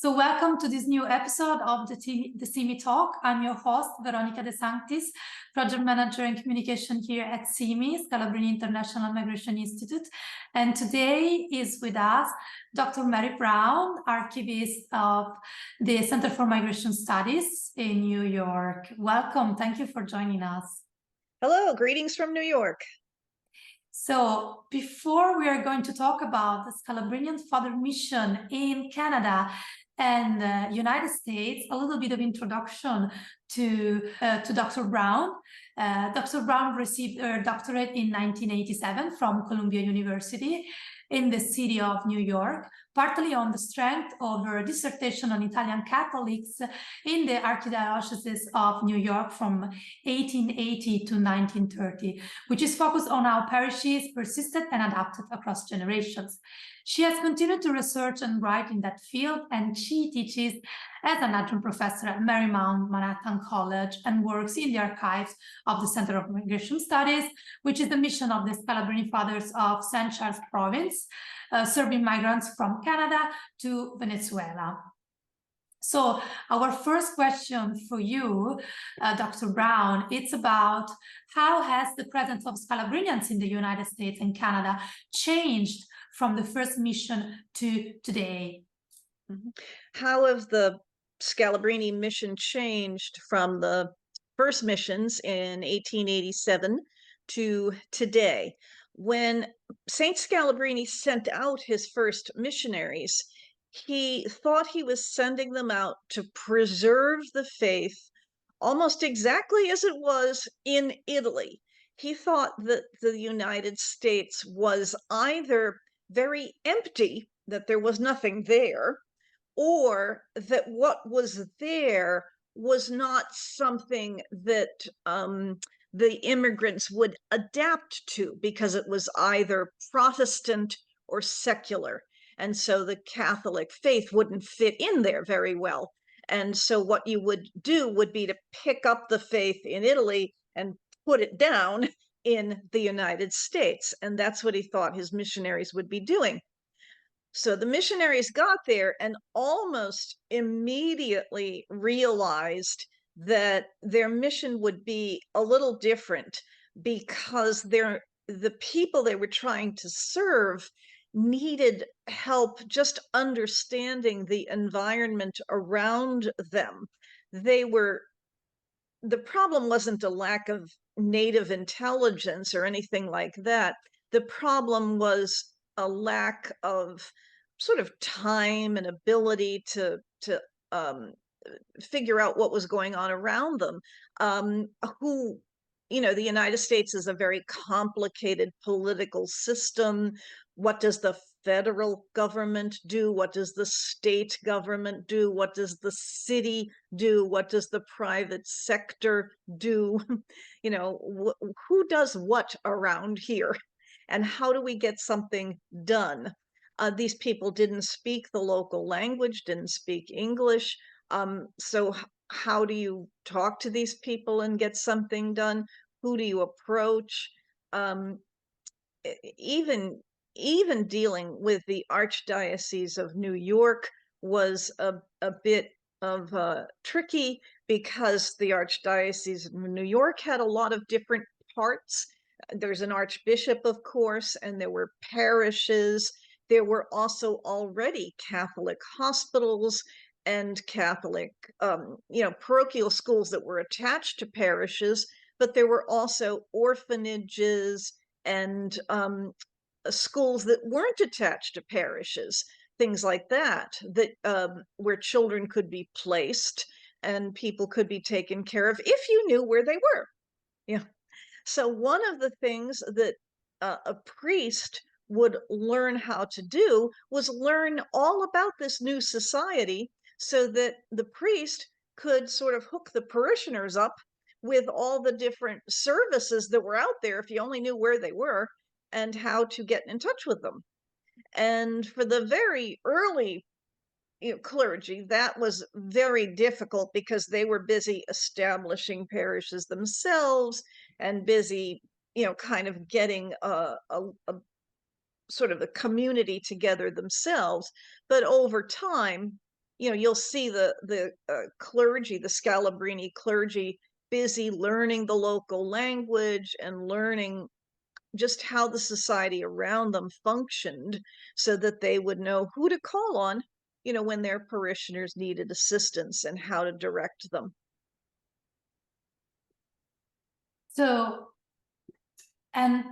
So welcome to this new episode of the SIMI Talk. I'm your host, Veronica De Sanctis, Project Manager in Communication here at SIMI, Scalabrini International Migration Institute. And today is with us Dr. Mary Brown, Archivist of the Center for Migration Studies in New York. Welcome. Thank you for joining us. Hello, greetings from New York. So before we are going to talk about the Scalabrinian Father Mission in Canada and United States, a little bit of introduction to Dr. Brown. Dr. Brown received her doctorate in 1987 from Columbia University in the city of New York, partly on the strength of her dissertation on Italian Catholics in the Archdiocese of New York from 1880 to 1930, which is focused on how parishes persisted and adapted across generations. She has continued to research and write in that field, and she teaches as an adjunct professor at Marymount Manhattan College and works in the archives of the Center of Migration Studies, which is the mission of the Scalabrini Fathers of St. Charles Province, serving migrants from Canada to Venezuela. So our first question for you, Dr. Brown, it's about how has the presence of Scalabrinians in the United States and Canada changed from the first mission to today? How have the Scalabrini mission changed from the first missions in 1887 to today? When Saint Scalabrini sent out his first missionaries, he thought he was sending them out to preserve the faith almost exactly as it was in Italy. He thought that the United States was either very empty, that there was nothing there, or that what was there was not something that the immigrants would adapt to, because it was either Protestant or secular. And so the Catholic faith wouldn't fit in there very well. And so what you would do would be to pick up the faith in Italy and put it down in the United States. And that's what he thought his missionaries would be doing. So the missionaries got there and almost immediately realized that their mission would be a little different, because the people they were trying to serve needed help just understanding the environment around them. The problem wasn't a lack of native intelligence or anything like that. The problem was a lack of sort of time and ability to figure out what was going on around them. The United States is a very complicated political system. What does the federal government do? What does the state government do? What does the city do? What does the private sector do? Who does what around here? And how do we get something done? These people didn't speak the local language, didn't speak English. So how do you talk to these people and get something done? Who do you approach? Even dealing with the Archdiocese of New York was a bit of tricky, because the Archdiocese of New York had a lot of different parts. There's an archbishop, of course, and there were parishes. There were also already Catholic hospitals and Catholic, parochial schools that were attached to parishes, but there were also orphanages and schools that weren't attached to parishes, things like that, where children could be placed and people could be taken care of if you knew where they were. Yeah. So one of the things that a priest would learn how to do was learn all about this new society, so that the priest could sort of hook the parishioners up with all the different services that were out there, if you only knew where they were and how to get in touch with them. And for the very early clergy, that was very difficult, because they were busy establishing parishes themselves and busy kind of getting a sort of a community together themselves. But over time, you'll see the clergy, the Scalabrini clergy, busy learning the local language and learning just how the society around them functioned so that they would know who to call on, when their parishioners needed assistance and how to direct them. So, and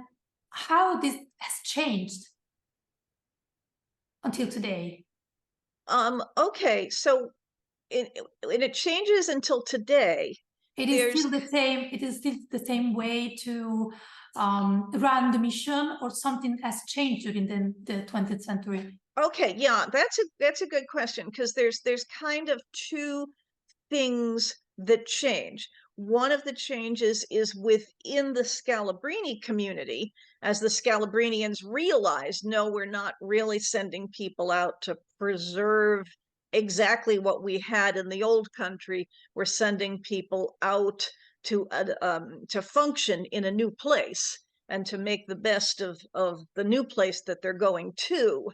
how this has changed until today? Okay, so it changes until today. It is There's still the same. It is still the same way to run the mission, or something has changed during the 20th century. Okay, yeah, that's a good question, because there's kind of two things that change. One of the changes is within the Scalabrini community, as the Scalabrinians realize, no, we're not really sending people out to preserve exactly what we had in the old country. We're sending people out to function in a new place and to make the best of the new place that they're going to.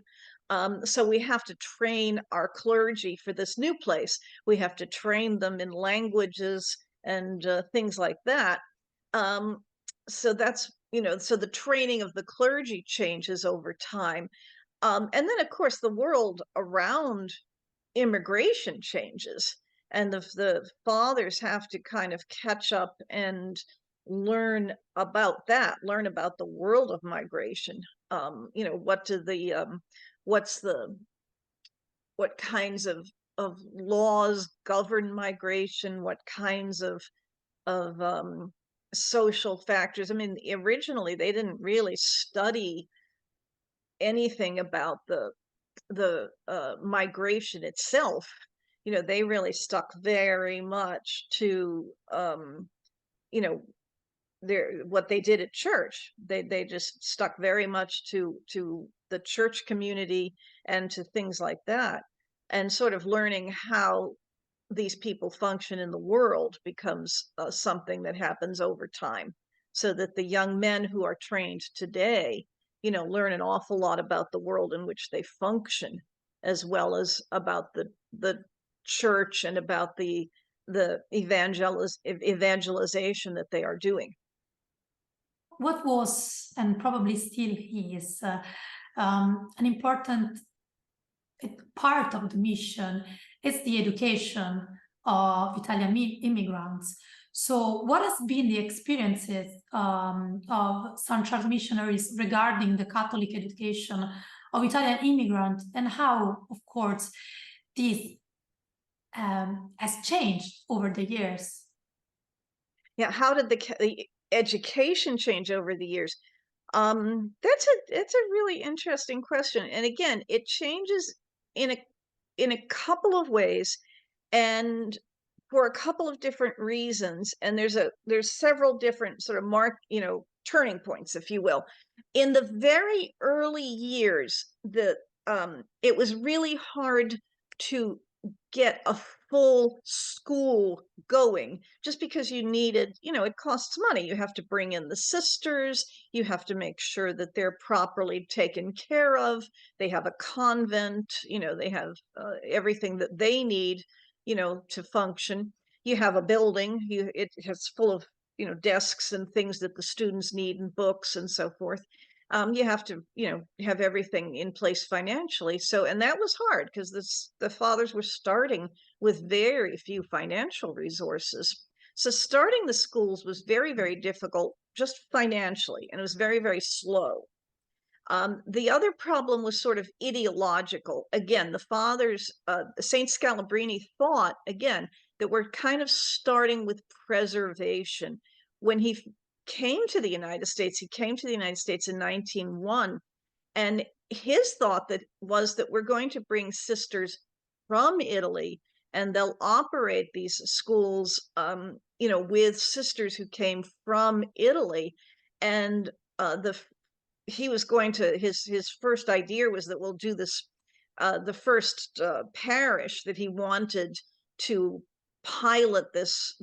So we have to train our clergy for this new place. We have to train them in languages and things like that. So that's, so the training of the clergy changes over time. And then, of course, the world around immigration changes, and the fathers have to kind of catch up and learn about the world of migration. What kinds of laws govern migration, what kinds of social factors. I mean, originally they didn't really study anything about the migration itself. They really stuck very much to you know what they did at church. They just stuck very much to the church community and to things like that, and sort of learning how these people function in the world becomes something that happens over time, so that the young men who are trained today, learn an awful lot about the world in which they function, as well as about the church and about the evangelization that they are doing. What was, and probably still is, an important part of the mission is the education of Italian immigrants. So what has been the experiences of St. Charles missionaries regarding the Catholic education of Italian immigrants, and how, of course, this has changed over the years? Yeah, how did the education change over the years? That's a really interesting question. And again, it changes in a couple of ways, and for a couple of different reasons. And there's several different sort of turning points, if you will. In the very early years, it was really hard to get a full school going, just because you needed, it costs money. You have to bring in the sisters, you have to make sure that they're properly taken care of, they have a convent, they have everything that they need, to function. You have a building, it has full of, desks and things that the students need, and books and so forth. You have to, have everything in place financially. So, and that was hard, because the fathers were starting with very few financial resources. So starting the schools was very, very difficult, just financially, and it was very, very slow. The other problem was sort of ideological. Again, the fathers, Saint Scalabrini thought, again, that we're kind of starting with preservation. When he came to the United States, he came to the United States in 1901, and his thought was that we're going to bring sisters from Italy, and they'll operate these schools, with sisters who came from Italy. And the he was going to his first idea was that we'll do this. The first parish that he wanted to pilot this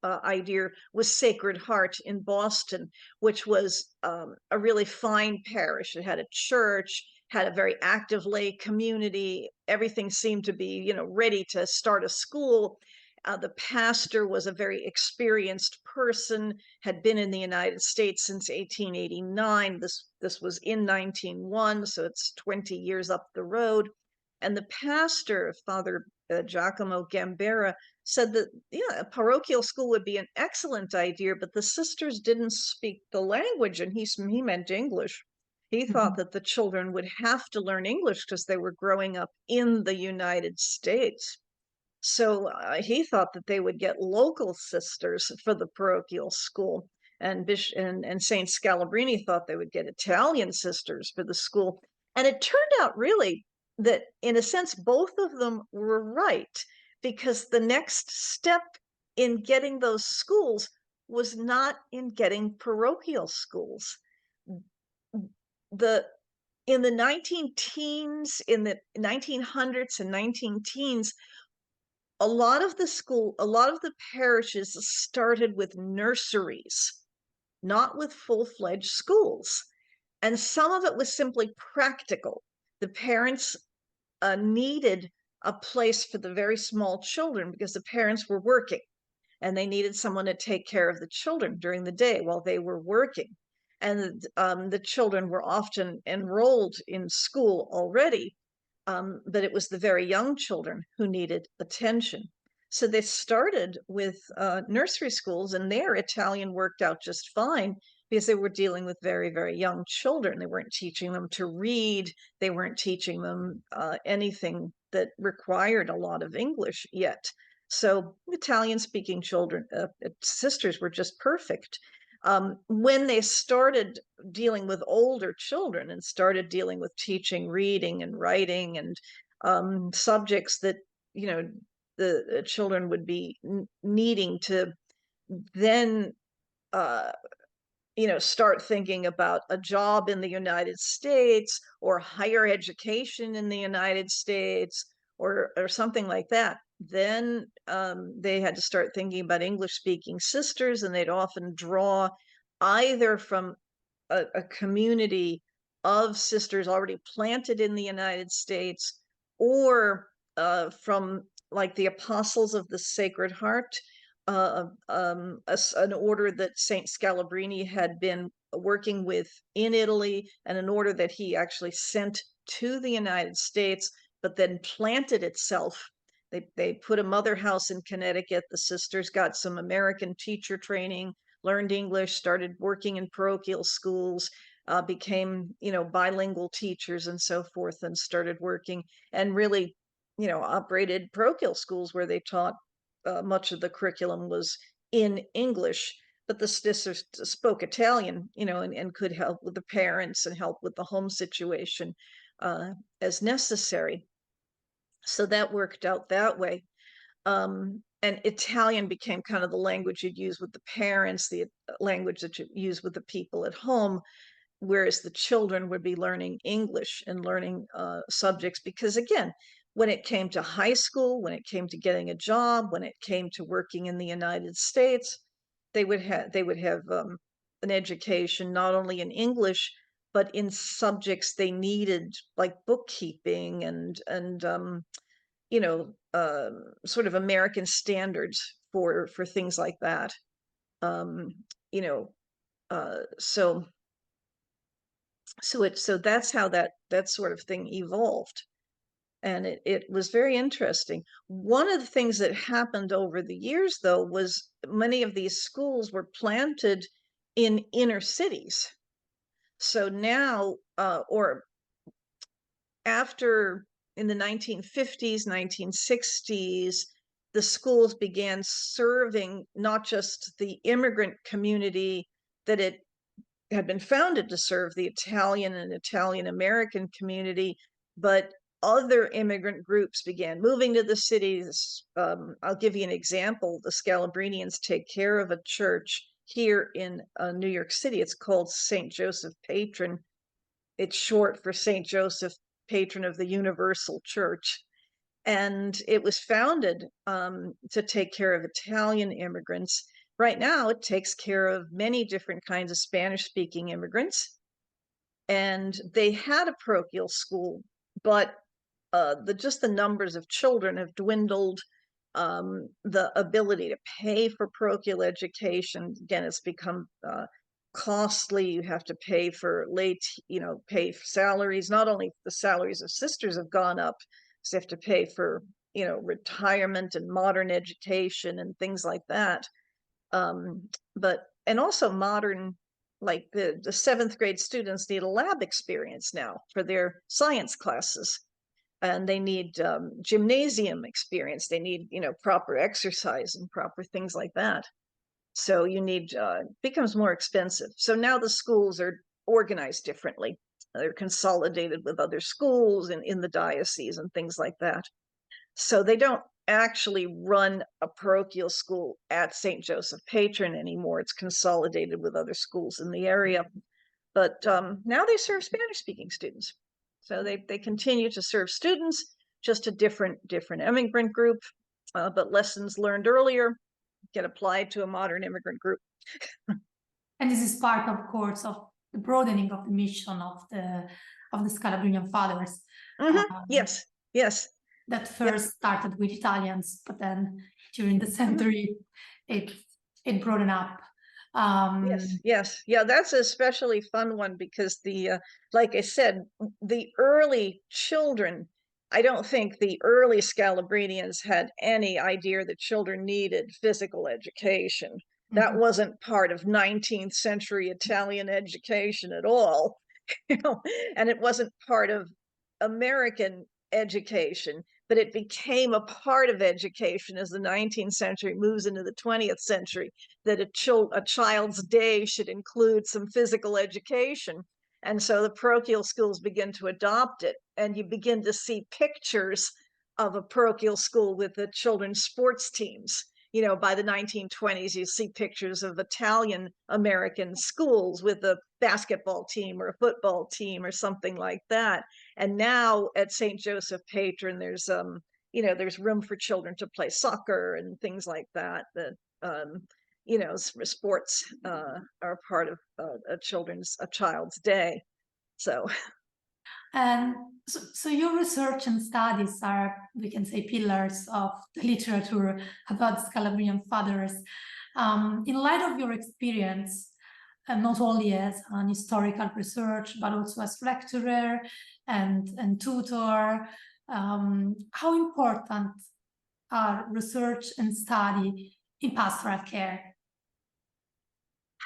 idea was Sacred Heart in Boston, which was a really fine parish. It had a church, had a very active lay community. Everything seemed to be, ready to start a school. The pastor was a very experienced person, had been in the United States since 1889. This was in 1901, so it's 20 years up the road. And the pastor, Father Giacomo Gambera, said that, yeah, a parochial school would be an excellent idea, but the sisters didn't speak the language, and he meant English. He thought Mhm. that the children would have to learn English because they were growing up in the United States. So he thought that they would get local sisters for the parochial school, and Saint Scalabrini thought they would get Italian sisters for the school. And it turned out really that, in a sense, both of them were right, because the next step in getting those schools was not in getting parochial schools. The In the 19 teens, in the 1900s and 19 teens, a lot of the parishes started with nurseries, not with full-fledged schools. And some of it was simply practical. The parents needed a place for the very small children because the parents were working, and they needed someone to take care of the children during the day while they were working. And the children were often enrolled in school already, but it was the very young children who needed attention. So they started with nursery schools, and their Italian worked out just fine because they were dealing with very, very young children. They weren't teaching them to read, they weren't teaching them anything that required a lot of English yet. So Italian speaking children, sisters were just perfect. When they started dealing with older children and started dealing with teaching reading and writing and subjects that, you know, the children would be needing to then uh, start thinking about a job in the United States or higher education in the United States, or something like that. Then they had to start thinking about English speaking sisters, and they'd often draw either from a community of sisters already planted in the United States, or from like the Apostles of the Sacred Heart, an order that Saint Scalabrini had been working with in Italy, and an order that he actually sent to the United States, but then planted itself. They put a mother house in Connecticut. The sisters got some American teacher training, learned English, started working in parochial schools, became, bilingual teachers and so forth, and started working and really, operated parochial schools where they taught much of the curriculum was in English, but the sisters spoke Italian, and could help with the parents and help with the home situation as necessary. So that worked out that way. And Italian became kind of the language you'd use with the parents, the language that you use with the people at home, whereas the children would be learning English and learning subjects. Because again, when it came to high school, when it came to getting a job, when it came to working in the United States, they would have an education not only in English but in subjects they needed, like bookkeeping and sort of American standards for things like that. Um, you know, so so that's how that sort of thing evolved, and it was very interesting. One of the things that happened over the years, though, was many of these schools were planted in inner cities. So now, or after, in the 1950s, 1960s, the schools began serving not just the immigrant community that it had been founded to serve, the Italian and Italian American community, but other immigrant groups began moving to the cities. I'll give you an example. The Scalabrinians take care of a church here in New York City. It's called St. Joseph Patron. It's short for St. Joseph, patron of the Universal Church. And it was founded to take care of Italian immigrants. Right now, it takes care of many different kinds of Spanish speaking immigrants. and they had a parochial school, but the numbers of children have dwindled. The ability to pay for parochial education, again, it's become costly. You have to pay for pay for salaries. Not only the salaries of sisters have gone up, so you have to pay for, retirement and modern education and things like that. But and also modern, like the seventh grade students need a lab experience now for their science classes, and they need gymnasium experience. They need, proper exercise and proper things like that. So you need becomes more expensive. So now the schools are organized differently. They're consolidated with other schools in the diocese and things like that. So they don't actually run a parochial school at St. Joseph Patron anymore. It's consolidated with other schools in the area. But now they serve Spanish-speaking students. So they continue to serve students, just a different immigrant group, but lessons learned earlier get applied to a modern immigrant group. And this is part, of course, of the broadening of the mission of the Scalabrinian Fathers. Yes, yes. That first started with Italians, but then during the century, it broadened up. Yes. Yeah, that's a especially fun one because like I said, the early children, I don't think the early Scalabrinians had any idea that children needed physical education. That wasn't part of 19th century Italian education at all, and it wasn't part of American education, but it became a part of education as the 19th century moves into the 20th century, that a child's day should include some physical education. And so the parochial schools begin to adopt it, and you begin to see pictures of a parochial school with the children's sports teams. By the 1920s, you see pictures of Italian American schools with a basketball team or a football team or something like that. And now at St. Joseph Patron, there's there's room for children to play soccer and things like that. Sports are part of a child's day. So And so your research and studies are, we can say, pillars of the literature about Scalabrinian Fathers. In light of your experience, not only as an historical research, but also as lecturer and tutor, how important are research and study in pastoral care?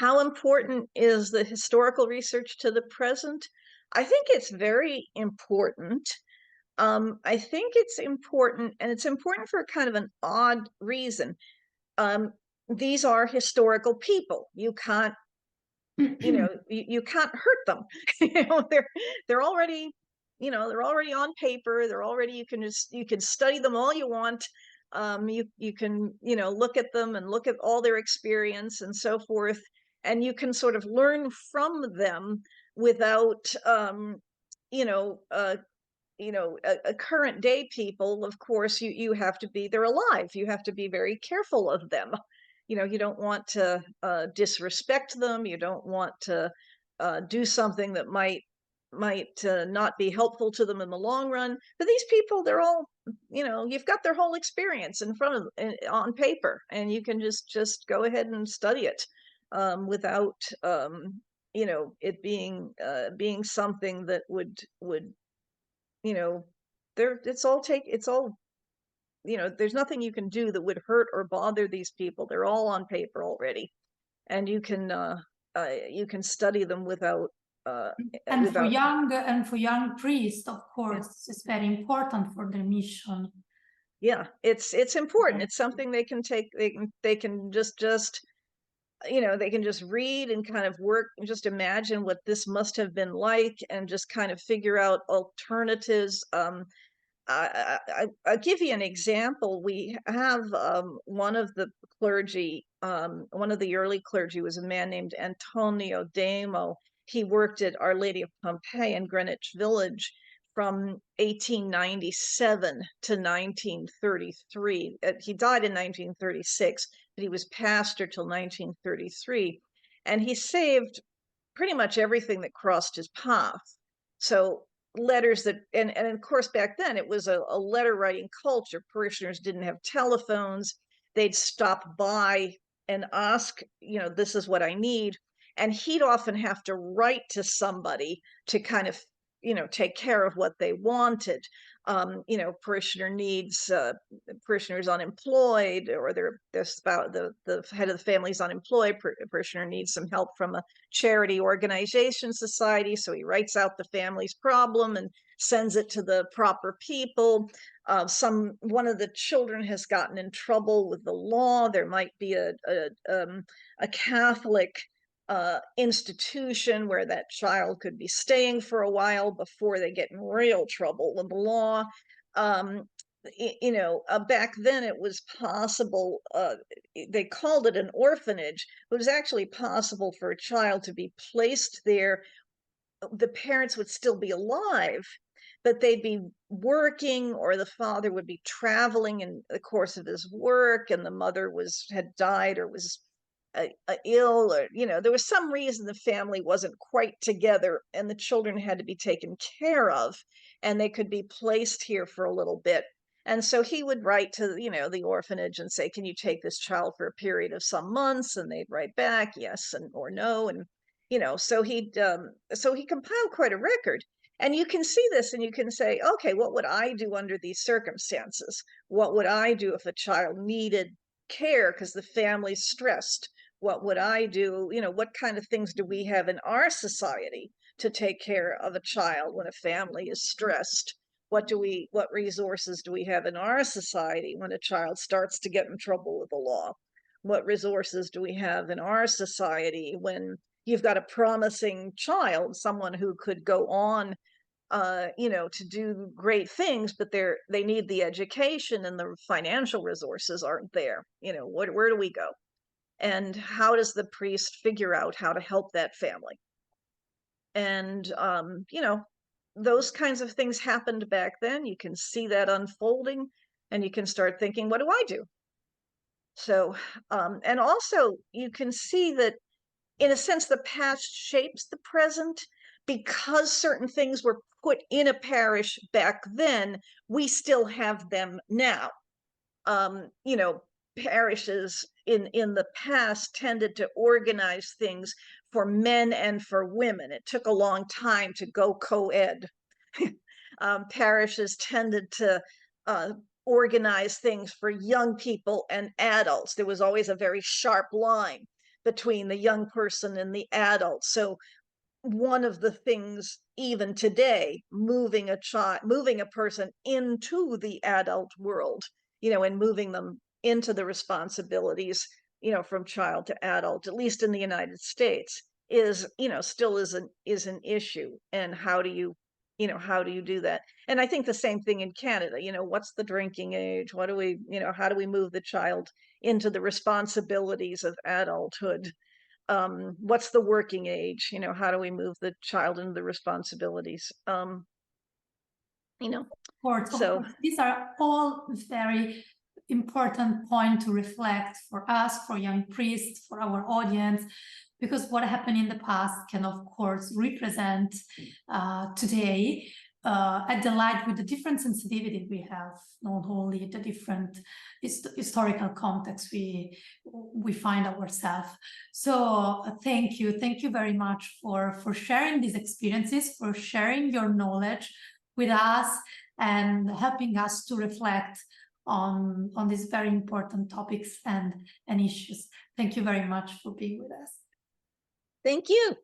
how important is the historical research to the present? I think it's very important. I think it's important, and it's important for kind of an odd reason. These are historical people. You can't, you can't hurt them. They're already, they're already on paper. They're already, you can study them all you want. You can, look at them and look at all their experience and so forth, and you can sort of learn from them without, you know, uh, a current day people. Of course, you have to be, they're alive. You have to be very careful of them. You don't want to disrespect them. You don't want to do something that might not be helpful to them in the long run. But these people, they're all, you've got their whole experience in front of on paper, and you can just go ahead and study it without it being something that would it's all, there's nothing you can do that would hurt or bother these people. They're all on paper already, and you can study them without and without for young priests, of course, it's very important for their mission. Yeah, it's important. It's something they can take. They can just they can just read and kind of work and just imagine what this must have been like, and just kind of figure out alternatives. I'll give you an example. We have one of the clergy, one of the early clergy was a man named Antonio Demo. He worked at Our Lady of Pompeii in Greenwich Village from 1897 to 1933. He died in 1936, but he was pastor till 1933. And he saved pretty much everything that crossed his path. So letters that, and of course back then it was a letter writing culture. Parishioners didn't have telephones. They'd stop by and ask, this is what I need. And he'd often have to write to somebody to kind of, take care of what they wanted. Parishioner needs, parishioners unemployed, or their spouse, the head of the family's unemployed. Parishioner needs some help from a charity organization society, so he writes out the family's problem and sends it to the proper people. One of the children has gotten in trouble with the law. There might be a Catholic institution where that child could be staying for a while before they get in real trouble with the law. Back then it was possible, they called it an orphanage. It was actually possible for a child to be placed there. The parents would still be alive, but they'd be working, or the father would be traveling in the course of his work, and the mother had died or was ill, or there was some reason the family wasn't quite together, and the children had to be taken care of, and they could be placed here for a little bit. And so he would write to the orphanage and say, can you take this child for a period of some months? And they'd write back yes and or no. And so he compiled quite a record. And you can see this and you can say, okay, what would I do under these circumstances? What would I do if a child needed care because the family's stressed? What would I do? What kind of things do we have in our society to take care of a child when a family is stressed? What resources do we have in our society when a child starts to get in trouble with the law? What resources do we have in our society when you've got a promising child, someone who could go on to do great things, but they need the education and the financial resources aren't there. Where do we go? And how does the priest figure out how to help that family? And those kinds of things happened back then. You can see that unfolding, and you can start thinking, what do I do? So and also you can see that in a sense the past shapes the present, because certain things were put in a parish back then, we still have them now. You know, parishes in the past tended to organize things for men and for women. It took a long time to go co-ed. Parishes tended to organize things for young people and adults. There was always a very sharp line between the young person and the adult. So one of the things even today, moving a person into the adult world, and moving them into the responsibilities, from child to adult, at least in the United States, is, still is an issue. And how do you do that? And I think the same thing in Canada. What's the drinking age? How do we move the child into the responsibilities of adulthood? What's the working age? How do we move the child into the responsibilities? Of course, So these are all very important points to reflect for us, for young priests, for our audience, because what happened in the past can, of course, represent today at the light with the different sensitivity we have, not only the different historical context we find ourselves. So thank you very much for sharing these experiences, for sharing your knowledge with us and helping us to reflect on these very important topics and issues. Thank you very much for being with us. thank you.